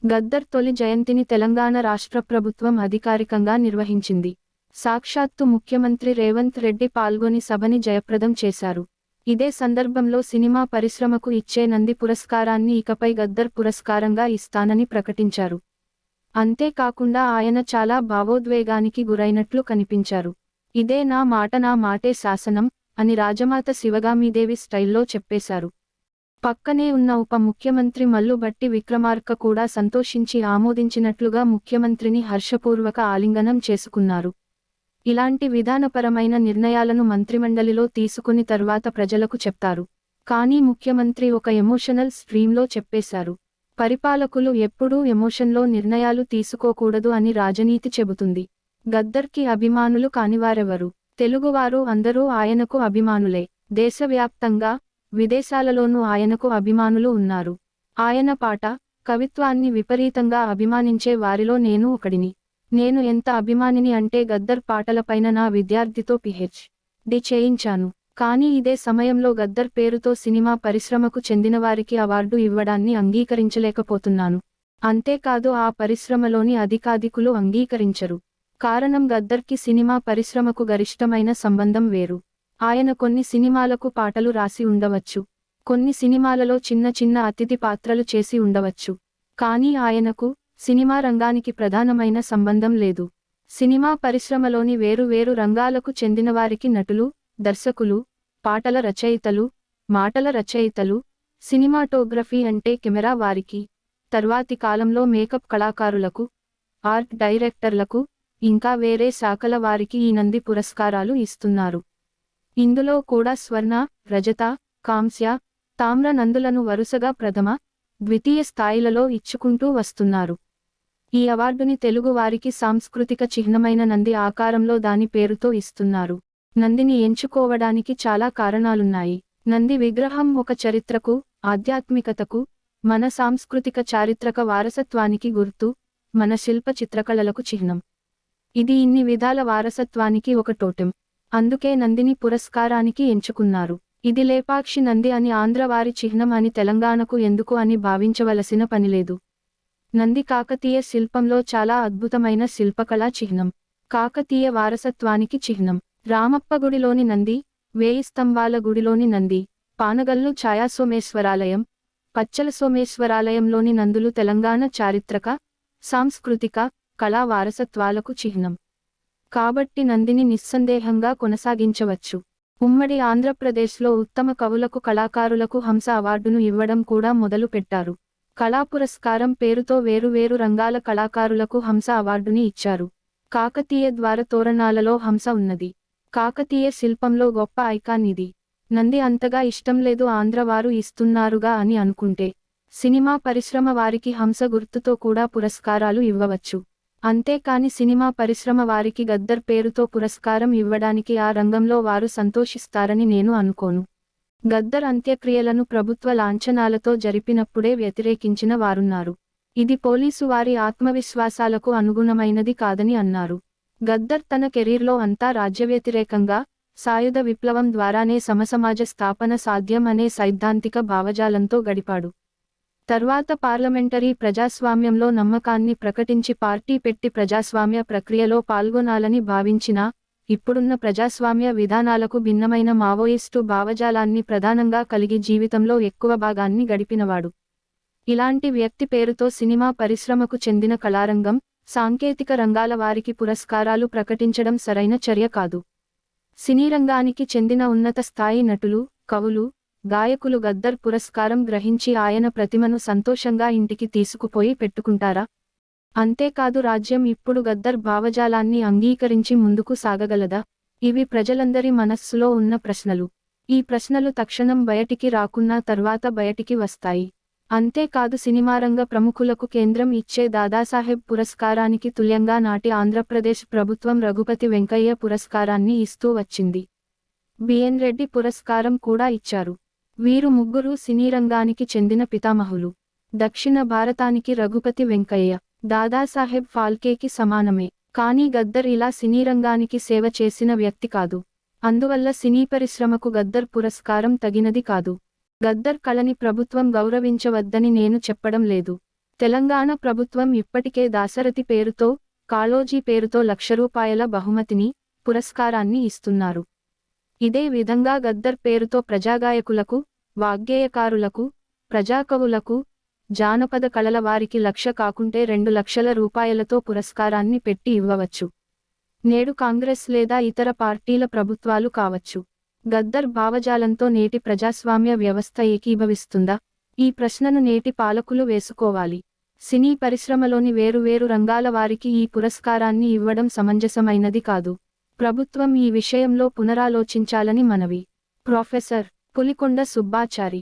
గద్దర్ తొలి జయంతిని తెలంగాణ రాష్ట్ర ప్రభుత్వం అధికారికంగా నిర్వహించింది. సాక్షాత్తు ముఖ్యమంత్రి రేవంత్ రెడ్డి పాల్గొని సభని జయప్రదం చేశారు. ఇదే సందర్భంలో సినిమా పరిశ్రమకు ఇచ్చే నంది పురస్కారాన్ని ఇకపై గద్దర్ పురస్కారంగా ఇస్తానని ప్రకటించారు. అంతేకాకుండా ఆయన చాలా భావోద్వేగానికి గురైనట్లు కనిపించారు. ఇదే నా మాటే శాసనం అని రాజమాత శివగామీదేవి స్టైల్లో చెప్పేశారు. పక్కనే ఉన్న ఉప ముఖ్యమంత్రి మల్లుభట్టి విక్రమార్క కూడా సంతోషించి ఆమోదించినట్లుగా ముఖ్యమంత్రిని హర్షపూర్వక ఆలింగనం చేసుకున్నారు. ఇలాంటి విధానపరమైన నిర్ణయాలను మంత్రిమండలిలో తీసుకుని తర్వాత ప్రజలకు చెప్తారు. కానీ ముఖ్యమంత్రి ఒక ఎమోషనల్ స్ట్రీమ్లో చెప్పేశారు. పరిపాలకులు ఎప్పుడూ ఎమోషన్లో నిర్ణయాలు తీసుకోకూడదు అని రాజనీతి చెబుతుంది. గద్దర్కి అభిమానులు కానివారెవరు? తెలుగువారు అందరూ ఆయనకు అభిమానులే. దేశవ్యాప్తంగా, విదేశాలలోనూ ఆయనకు అభిమానులు ఉన్నారు. ఆయన పాట, కవిత్వాన్ని విపరీతంగా అభిమానించే వారిలో నేను ఒకడిని. నేను ఎంత అభిమానిని అంటే గద్దర్ పాటలపైన నా విద్యార్థితో పీహెచ్డీ చేయించాను. కానీ ఇదే సమయంలో గద్దర్ పేరుతో సినిమా పరిశ్రమకు చెందినవారికి అవార్డు ఇవ్వడాన్ని అంగీకరించలేకపోతున్నాను. అంతేకాదు ఆ పరిశ్రమలోని అధికాధికులు అంగీకరించరు. కారణం గద్దర్కి సినిమా పరిశ్రమకు గరిష్టమైన సంబంధం వేరు. ఆయన కొన్ని సినిమాలకు పాటలు రాసి ఉండవచ్చు. కొన్ని సినిమాలలో చిన్న చిన్న అతిథి పాత్రలు చేసి ఉండవచ్చు. కానీ ఆయనకు సినిమా రంగానికి ప్రధానమైన సంబంధం లేదు. సినిమా పరిశ్రమలోని వేరు వేరు రంగాలకు చెందినవారికి నటులు, దర్శకులు, పాటల రచయితలు, మాటల రచయితలు, సినిమాటోగ్రఫీ అంటే కెమెరా వారికి, తర్వాతి కాలంలో మేకప్ కళాకారులకు, ఆర్ట్ డైరెక్టర్లకు, ఇంకా వేరే శాఖల వారికి ఈ నంది పురస్కారాలు ఇస్తున్నారు. ఇందులో కూడా స్వర్ణ, రజత, కాంస్య, తామ్ర నందులను వరుసగా ప్రథమ, ద్వితీయ స్థాయిలలో ఇచ్చుకుంటూ వస్తున్నారు. ఈ అవార్డుని తెలుగు వారికి సాంస్కృతిక చిహ్నమైన నంది ఆకారంలో దాని పేరుతో ఇస్తున్నారు. నందిని ఎంచుకోవడానికి చాలా కారణాలున్నాయి. నంది విగ్రహం ఒక చరిత్రకు, ఆధ్యాత్మికతకు, మన సాంస్కృతిక చారిత్రక వారసత్వానికి గుర్తు, మన శిల్ప చిత్రకళలకు చిహ్నం. ఇది ఇన్ని విధాల వారసత్వానికి ఒక టోటెం. అందుకే నందిని పురస్కారానికి ఎంచుకున్నారు. ఇది లేపాక్షి నంది అని ఆంధ్రవారి చిహ్నం అని తెలంగాణకు ఎందుకు అని భావించవలసిన పనిలేదు. నంది కాకతీయ శిల్పంలో చాలా అద్భుతమైన శిల్పకళా చిహ్నం. కాకతీయ వారసత్వానికి చిహ్నం. రామప్ప గుడిలోని నంది, వేయి స్తంభాల గుడిలోని నంది, పానగల్లు ఛాయాసోమేశ్వరాలయం, పచ్చల సోమేశ్వరాలయంలోని నందులు తెలంగాణ చారిత్రక, సాంస్కృతిక, కళా వారసత్వాలకు చిహ్నం. కాబట్టి నందిని నిస్సందేహంగా కొనసాగించవచ్చు. ఉమ్మడి ఆంధ్రప్రదేశ్లో ఉత్తమ కవులకు, కళాకారులకు హంస అవార్డును ఇవ్వడం కూడా మొదలు పెట్టారు. కళా పురస్కారం పేరుతో వేరు రంగాల కళాకారులకు హంస అవార్డుని ఇచ్చారు. కాకతీయ ద్వార తోరణాలలో హంస ఉన్నది. కాకతీయ శిల్పంలో గొప్ప ఐకాన్ ఇది. నంది అంతగా ఇష్టం లేదు ఆంధ్రవారు ఇస్తున్నారుగా అని అనుకుంటే, సినిమా పరిశ్రమ వారికి హంస గుర్తుతో కూడా పురస్కారాలు ఇవ్వవచ్చు. అంతేకాని సినిమా పరిశ్రమ వారికి గద్దర్ పేరుతో పురస్కారం ఇవ్వడానికి ఆ రంగంలో వారు సంతోషిస్తారని నేను అనుకోను. గద్దర్ అంత్యక్రియలను ప్రభుత్వ లాంఛనాలతో జరిపినప్పుడే వ్యతిరేకించిన వారున్నారు. ఇది పోలీసు వారి ఆత్మవిశ్వాసాలకు అనుగుణమైనది కాదని అన్నారు. గద్దర్ తన కెరీర్లో అంతా రాజ్యవ్యతిరేకంగా, సాయుధ విప్లవం ద్వారానే సమసమాజ స్థాపన సాధ్యం అనే సైద్ధాంతిక భావజాలంతో గడిపాడు. తర్వాత పార్లమెంటరీ ప్రజాస్వామ్యంలో నమ్మకాన్ని ప్రకటించి పార్టీ పెట్టి ప్రజాస్వామ్య ప్రక్రియలో పాల్గొనాలని భావించినా, ఇప్పుడున్న ప్రజాస్వామ్య విధానాలకు భిన్నమైన మావోయిస్టు భావజాలాన్ని ప్రధానంగా కలిగి జీవితంలో ఎక్కువ భాగాన్ని గడిపినవాడు. ఇలాంటి వ్యక్తి పేరుతో సినిమా పరిశ్రమకు చెందిన కళారంగం, సాంకేతిక రంగాల వారికి పురస్కారాలు ప్రకటించడం సరైన చర్య కాదు. సినీ రంగానికి చెందిన ఉన్నత స్థాయి నటులు, కవులు, గాయకులు గద్దర్ పురస్కారం గ్రహించి ఆయన ప్రతిమను సంతోషంగా ఇంటికి తీసుకుపోయి పెట్టుకుంటారా? అంతేకాదు రాజ్యం ఇప్పుడు గద్దర్ భావజాలాన్ని అంగీకరించి ముందుకు సాగగలదా? ఇవి ప్రజలందరి మనస్సులో ఉన్న ప్రశ్నలు. ఈ ప్రశ్నలు తక్షణం బయటికి రాకున్నా తర్వాత బయటికి వస్తాయి. అంతేకాదు సినిమారంగ ప్రముఖులకు కేంద్రం ఇచ్చే దాదాసాహెబ్ పురస్కారానికి తుల్యంగా నాటి ఆంధ్రప్రదేశ్ ప్రభుత్వం రఘుపతి వెంకయ్య పురస్కారాన్ని ఇస్తూ వచ్చింది. బిఎన్ రెడ్డి పురస్కారం కూడా ఇచ్చారు. వీరు ముగ్గురు సినీ రంగానికి చెందిన పితామహులు. దక్షిణ భారతానికి రఘుపతి వెంకయ్య, దాదాసాహెబ్ ఫాల్కేకి సమానమే. కానీ గద్దర్ ఇలా సినీ రంగానికి సేవ చేసిన వ్యక్తి కాదు. అందువల్ల సినీ పరిశ్రమకు గద్దర్ పురస్కారం తగినది కాదు. గద్దర్ కళని ప్రభుత్వం గౌరవించవద్దని నేను చెప్పడం లేదు. తెలంగాణ ప్రభుత్వం ఇప్పటికే దాశరథి పేరుతో, కాళోజీ పేరుతో ₹1,00,000 బహుమతిని, పురస్కారాన్ని ఇస్తున్నారు. ఇదే విధంగా గద్దర్ పేరుతో ప్రజాగాయకులకు, వాగ్గేయకారులకు, ప్రజాకవులకు, జానపద కళల వారికి 1,00,000 కాకుంటే ₹2,00,000తో పురస్కారాన్ని పెట్టి ఇవ్వవచ్చు. నేడు కాంగ్రెస్ లేదా ఇతర పార్టీల ప్రభుత్వాలు కావచ్చు. గద్దర్ భావజాలంతో నేటి ప్రజాస్వామ్య వ్యవస్థ ఏకీభవిస్తుందా? ఈ ప్రశ్నను నేటి పాలకులు వేసుకోవాలి. సినీ పరిశ్రమలోని వేరువేరు రంగాల వారికి ఈ పురస్కారాన్ని ఇవ్వడం సమంజసమైనది కాదు. ప్రభుత్వం ఈ విషయంలో పునరాలోచించాలని మనవి. ప్రొఫెసర్ పులికొండ సుబ్బాచారి.